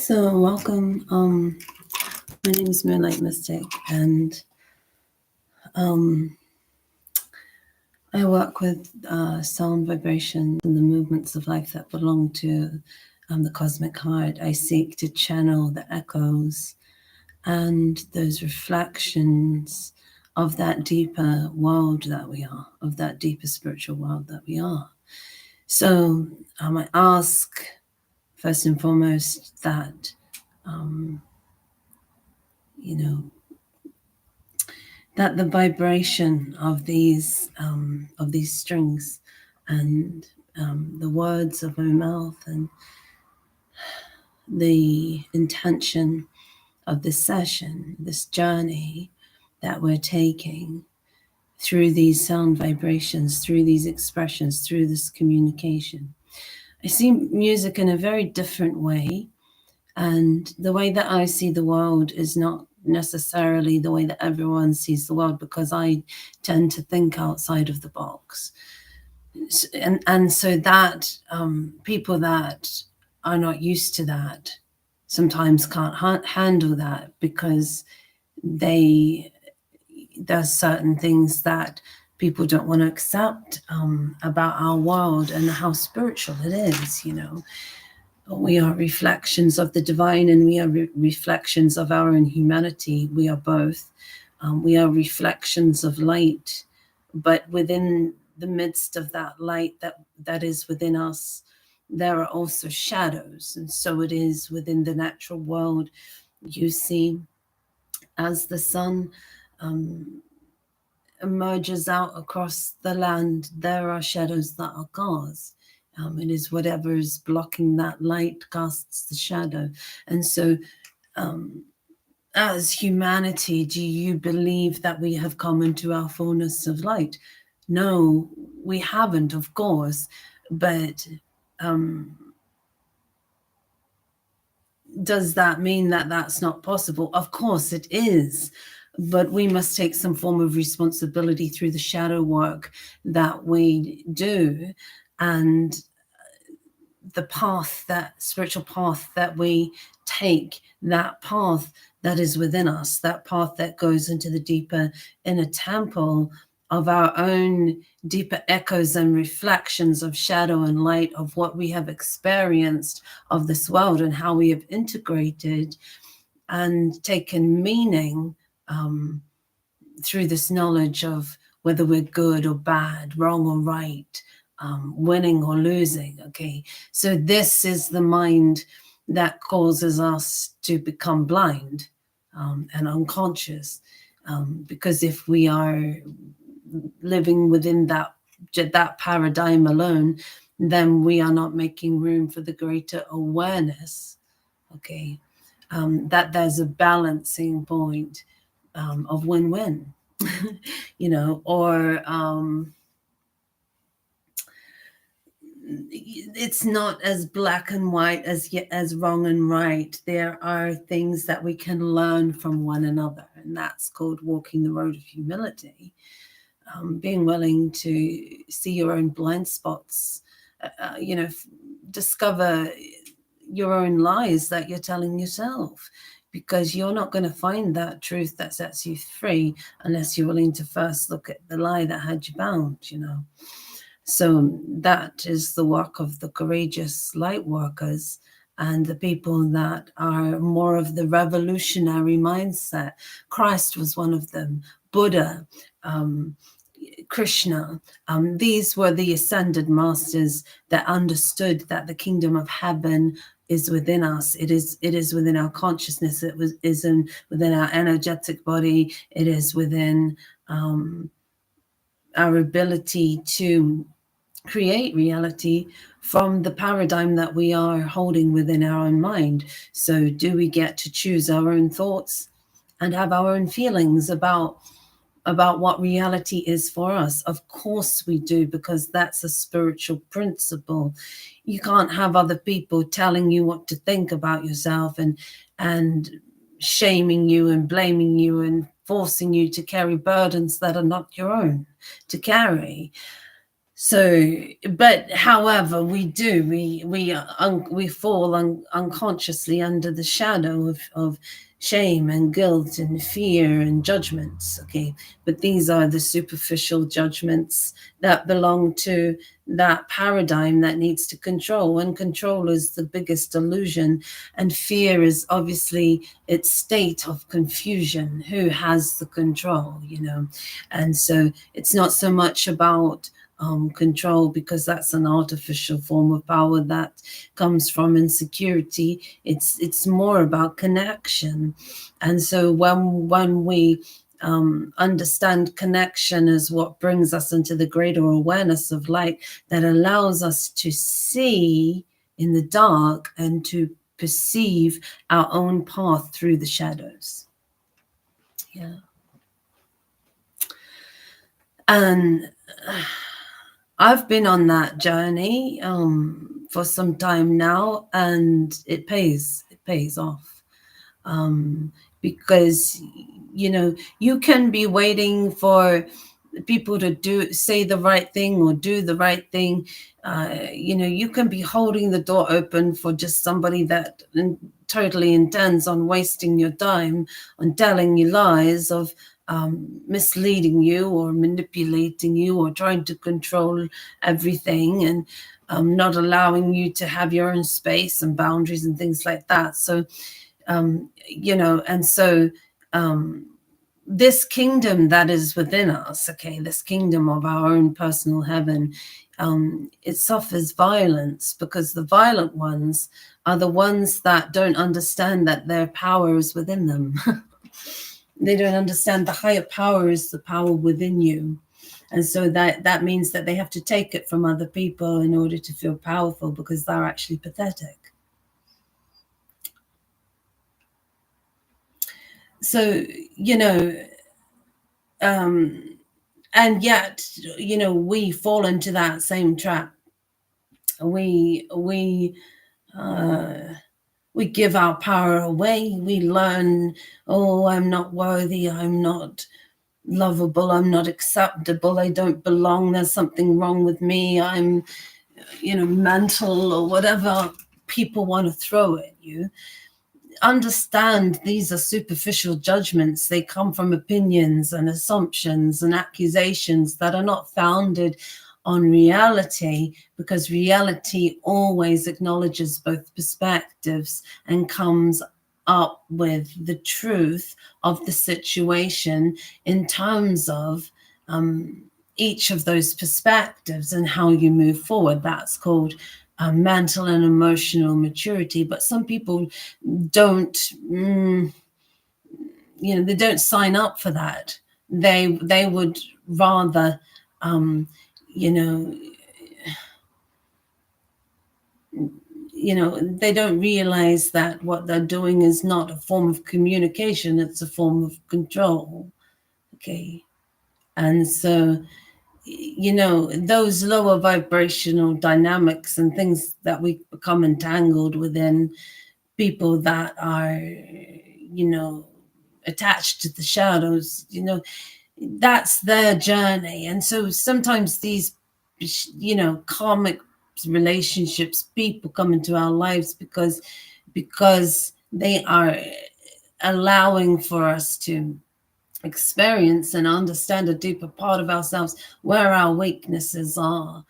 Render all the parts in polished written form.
So welcome. My name is Moonlight Mystic, and I work with sound vibrations and the movements of life that belong to the cosmic heart. I seek to channel the echoes and those reflections of that deeper world that we are, of that deeper spiritual world that we are. So I ask first and foremost that that the vibration of these strings and the words of my mouth and the intention of this session, this journey that we're taking through these sound vibrations, through these expressions, through this communication. I see music in a very different way, and the way that I see the world is not necessarily the way that everyone sees the world, because I tend to think outside of the box. And so that people that are not used to that sometimes can't handle that, because there's certain things that people don't want to accept about our world and how spiritual it is. We are reflections of the divine, and we are reflections of our own humanity. We are both. We are reflections of light, but within the midst of that light that is within us, there are also shadows. And so it is within the natural world. You see, as the sun emerges out across the land, there are shadows that are cast. It is whatever is blocking that light casts the shadow. And so as humanity, do you believe that we have come into our fullness of light? No, we haven't, of course, but does that mean that that's not possible? Of course it is, but we must take some form of responsibility through the shadow work that we do, and the path, that spiritual path that we take, that path that is within us, that path that goes into the deeper inner temple of our own deeper echoes and reflections of shadow and light, of what we have experienced of this world and how we have integrated and taken meaning through this knowledge of whether we're good or bad, wrong or right, winning or losing. Okay, so this is the mind that causes us to become blind and unconscious, because if we are living within that paradigm alone, then we are not making room for the greater awareness. Okay, that there's a balancing point of win-win, or it's not as black and white as wrong and right. There are things that we can learn from one another, and that's called walking the road of humility. Being willing to see your own blind spots, discover your own lies that you're telling yourself, because you're not going to find that truth that sets you free unless you're willing to first look at the lie that had you bound. So that is the work of the courageous light workers and the people that are more of the revolutionary mindset. Christ was one of them, Buddha, Krishna. These were the ascended masters that understood that the kingdom of heaven is within us. It is within our consciousness. It is within our energetic body. It is within our ability to create reality from the paradigm that we are holding within our own mind. So do we get to choose our own thoughts and have our own feelings about what reality is for us? Of course we do, because that's a spiritual principle. You can't have other people telling you what to think about yourself and shaming you and blaming you and forcing you to carry burdens that are not your own to carry. So, but however, we fall unconsciously under the shadow of shame and guilt and fear and judgments. Okay, but these are the superficial judgments that belong to that paradigm that needs to control, and control is the biggest illusion, and fear is obviously its state of confusion. Who has the control, you know? And so it's not so much about control, because that's an artificial form of power that comes from insecurity. It's more about connection. And so when we understand connection as what brings us into the greater awareness of light, that allows us to see in the dark and to perceive our own path through the shadows. Yeah. And I've been on that journey for some time now, and it pays off, because you can be waiting for people to say the right thing or do the right thing. You can be holding the door open for just somebody that totally intends on wasting your time, on telling you lies, of misleading you or manipulating you or trying to control everything, and not allowing you to have your own space and boundaries and things like that. So, and so this kingdom that is within us, okay, this kingdom of our own personal heaven, it suffers violence, because the violent ones are the ones that don't understand that their power is within them. They don't understand the higher power is the power within you. And so that means that they have to take it from other people in order to feel powerful, because they're actually pathetic. So, and yet, we fall into that same trap. We give our power away. We learn, oh, I'm not worthy, I'm not lovable, I'm not acceptable, I don't belong, there's something wrong with me, I'm mental, or whatever people want to throw at you. Understand these are superficial judgments. They come from opinions and assumptions and accusations that are not founded on reality, because reality always acknowledges both perspectives and comes up with the truth of the situation in terms of each of those perspectives and how you move forward. That's called mental and emotional maturity. But some people don't, they don't sign up for that. They would rather, they don't realize that what they're doing is not a form of communication, it's a form of control. Okay. And so, those lower vibrational dynamics and things that we become entangled within, people that are, attached to the shadows, that's their journey. And so sometimes these, karmic relationships, people come into our lives because they are allowing for us to experience and understand a deeper part of ourselves, where our weaknesses are,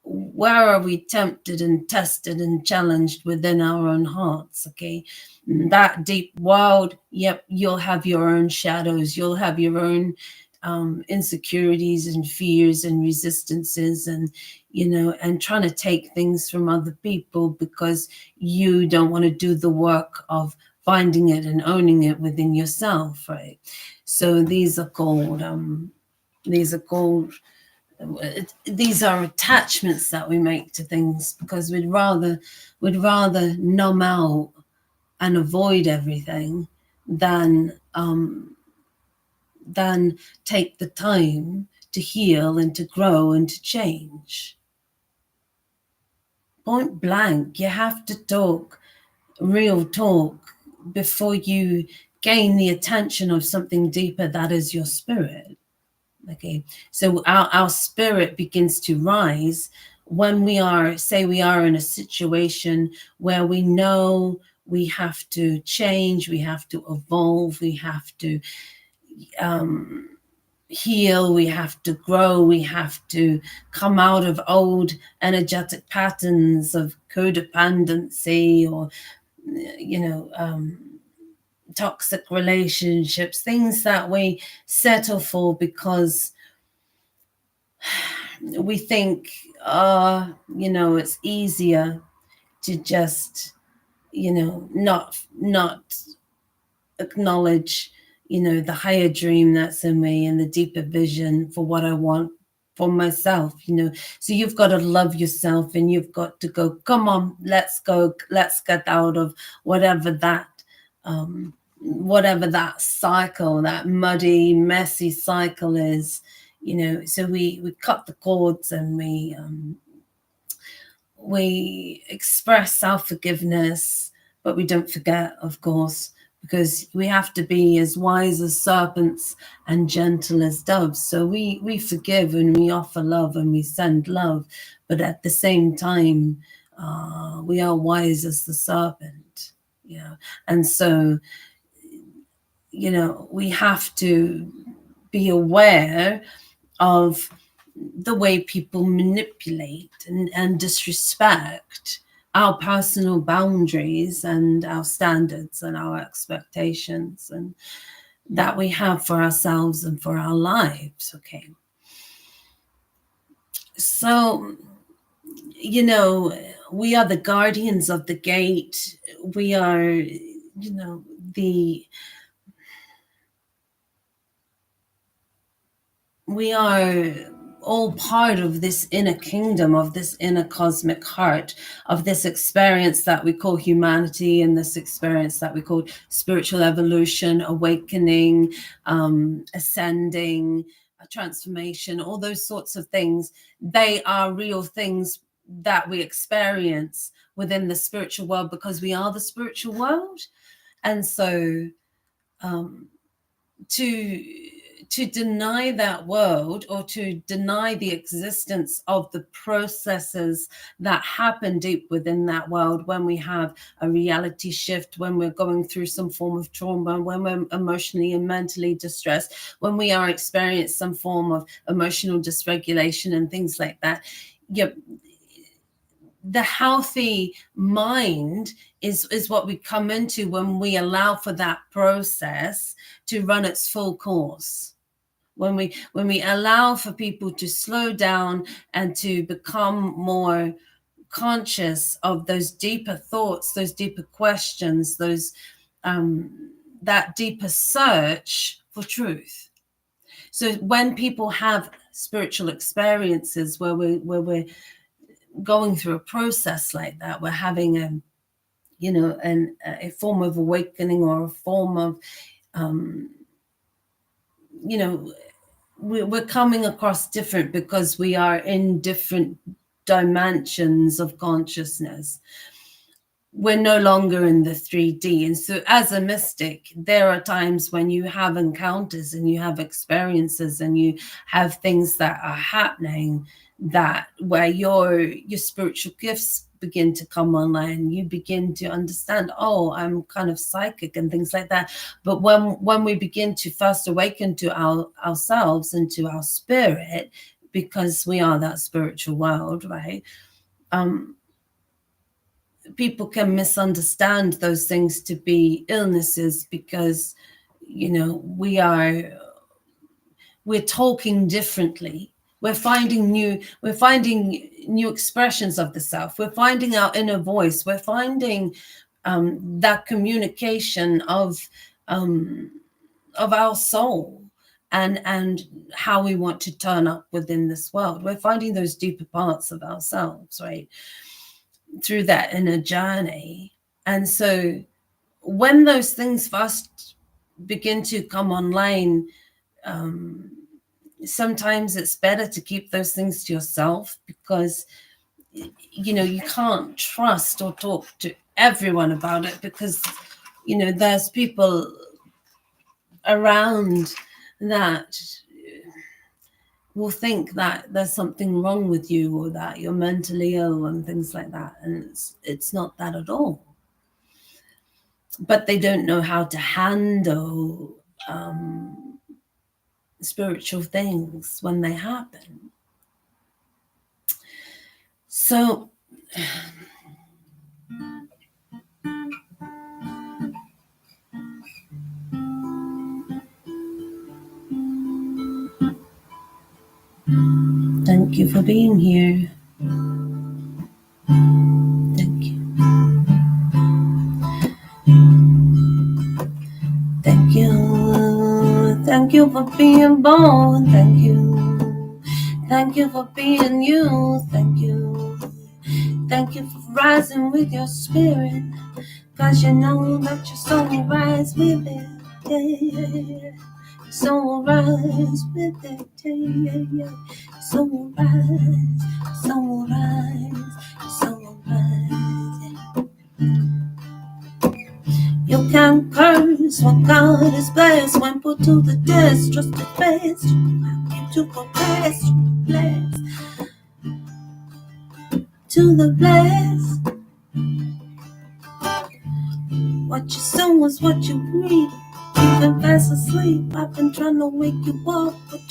where are we tempted and tested and challenged within our own hearts. Okay, that deep world, yep, you'll have your own shadows, you'll have your own insecurities and fears and resistances, and and trying to take things from other people because you don't want to do the work of finding it and owning it within yourself, right? So these are called these are attachments that we make to things, because we'd rather numb out and avoid everything than take the time to heal and to grow and to change. Point blank, you have to talk real talk before you gain the attention of something deeper that is your spirit. Okay, so our spirit begins to rise when we are, say, we are in a situation where we know we have to change, we have to evolve, we have to heal, we have to grow, we have to come out of old energetic patterns of codependency, or toxic relationships, things that we settle for because we think, it's easier to just, not acknowledge, the higher dream that's in me and the deeper vision for what I want for myself. So you've got to love yourself, and you've got to go, come on, let's go, let's get out of whatever that cycle, that muddy, messy cycle is. So we cut the cords, and we express self-forgiveness, but we don't forget, of course, because we have to be as wise as serpents and gentle as doves. So we forgive, and we offer love, and we send love, but at the same time, we are wise as the serpent. And so, we have to be aware of the way people manipulate and disrespect our personal boundaries and our standards and our expectations and that we have for ourselves and for our lives. Okay. So, we are the guardians of the gate. We are, we are all part of this inner kingdom, of this inner cosmic heart, of this experience that we call humanity, and this experience that we call spiritual evolution, awakening, ascending, transformation, all those sorts of things. They are real things that we experience within the spiritual world, because we are the spiritual world. And so to deny that world, or to deny the existence of the processes that happen deep within that world, when we have a reality shift, when we're going through some form of trauma, when we're emotionally and mentally distressed, when we are experiencing some form of emotional dysregulation and things like that, the healthy mind is what we come into when we allow for that process to run its full course. When we allow for people to slow down and to become more conscious of those deeper thoughts, those deeper questions, those that deeper search for truth. So when people have spiritual experiences where we're going through a process like that, we're having a form of awakening, or a form of we're coming across different, because we are in different dimensions of consciousness. We're no longer in the 3D. And so as a mystic, there are times when you have encounters and you have experiences and you have things that are happening, that where your spiritual gifts begin to come online. You begin to understand, oh, I'm kind of psychic and things like that. But when we begin to first awaken to ourselves and to our spirit, because we are that spiritual world, right? People can misunderstand those things to be illnesses, because we're talking differently. We're finding new expressions of the self. We're finding our inner voice. We're finding that communication of our soul and how we want to turn up within this world. We're finding those deeper parts of ourselves, right, through that inner journey. And so when those things first begin to come online, sometimes it's better to keep those things to yourself, because you can't trust or talk to everyone about it, because there's people around that will think that there's something wrong with you or that you're mentally ill and things like that. And it's not that at all. But they don't know how to handle spiritual things when they happen. So thank you for being here. Thank you. Thank you. Thank you for being born. Thank you. Thank you for being you. Thank you. Thank you for rising with your spirit. Cause you know that your soul will rise with it. Yeah, yeah, yeah. Your soul will rise with it. Yeah, yeah, yeah. Your soul will rise. Your soul will rise. Your soul will rise. Yeah. You can't curse what God has blessed. When put to the test, trust the best. You to progress, bless. To the blessed. What you sow is what you reap. You've been fast asleep. I've been trying to wake you up, but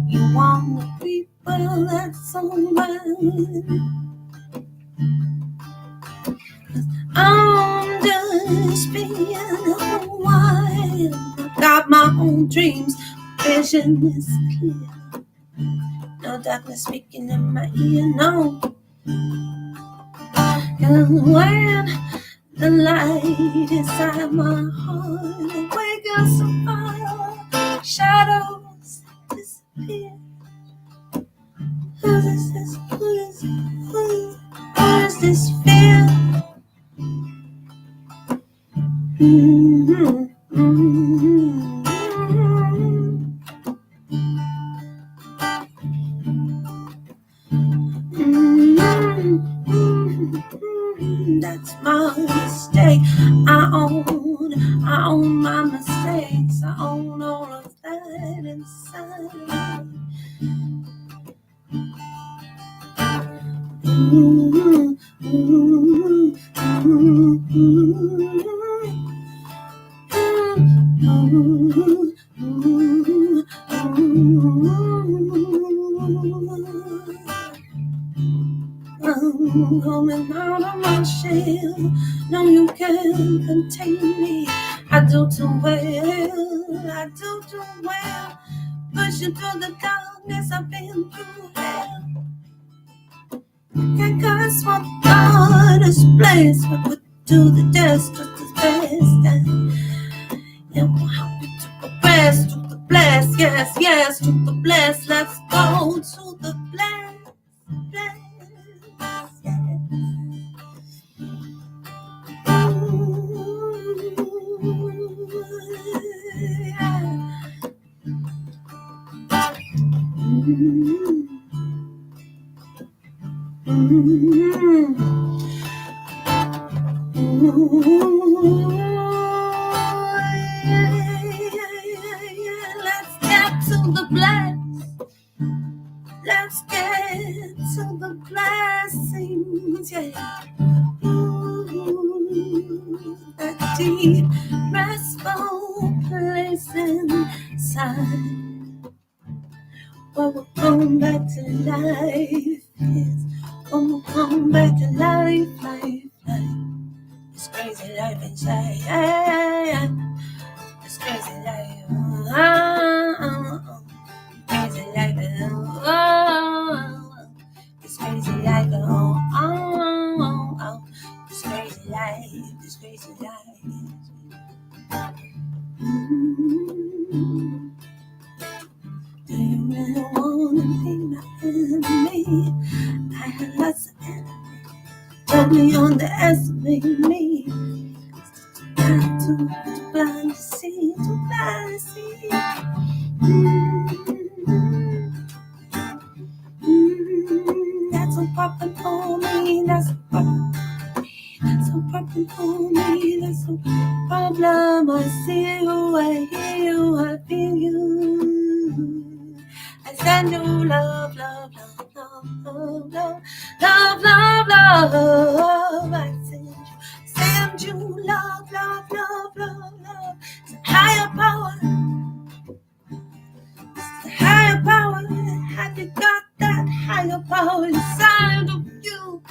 you want to reap. Well, that's alright. I'm just being a while. Got my own dreams. Vision is clear. No darkness speaking in my ear. No. And when the light inside my heart awakens a fire, shadows disappear. Who is this? Who is it? Who is this fear? Mm-hmm. Mm-hmm. Mm-hmm. That's my mistake. I own my mistakes. I own all of that inside. Mm-hmm. Mm-hmm. I'm coming out of my shell. No, you can't contain me. I do too well. I do too well. Pushing through the darkness. I've been through hell. Can't curse what God has blessed, but put to the test just as best. And we'll help you to progress to the blessed. Yes, yes, to the blessed. Let's go to the blessed. Blessed. Yes. Let's get to the blessed. Let's get to the blessings, yeah. That deep, restful place inside. When we'll come back to life, yes. When we'll come back to life, life, life. This crazy life inside, yeah. This crazy life, crazy life, this crazy life, this crazy life, this crazy life. Do you really wanna be my enemy? I have lots of enemies. Totally underestimate me. Too blind to see, too blind to see. That's a problem for me. That's a problem. That's a problem for me. That's a problem. I see you, I hear you, I feel you. I said love. I send you love, love, love, love, love. It's a higher power. It's a higher power. Have you got that higher power inside of you?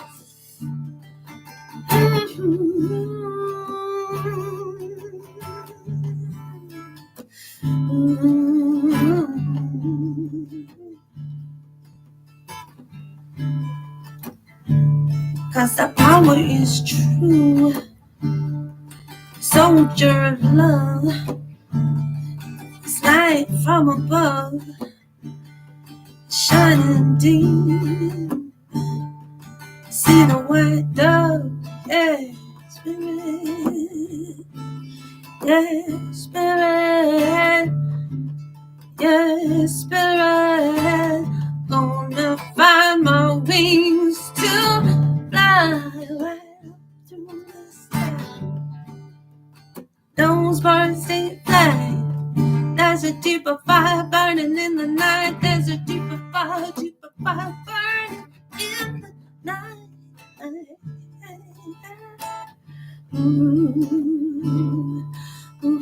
Cause the power is true. Soldier of love, it's light from above, shining deep. See the white dove, yeah, spirit, yeah, spirit, yeah, spirit. Gonna find my wings to fly right up through the sky. Those birds they fly. There's a deeper fire burning in the night. There's a deeper fire burning in the night. Ooh, ooh,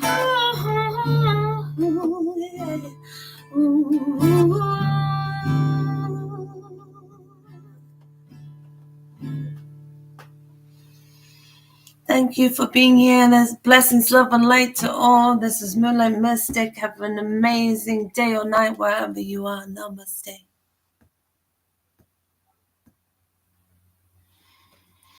ooh, yeah. Ooh. Thank you for being here. There's blessings, love, and light to all. This is Moonlight Mystic. Have an amazing day or night wherever you are. Namaste.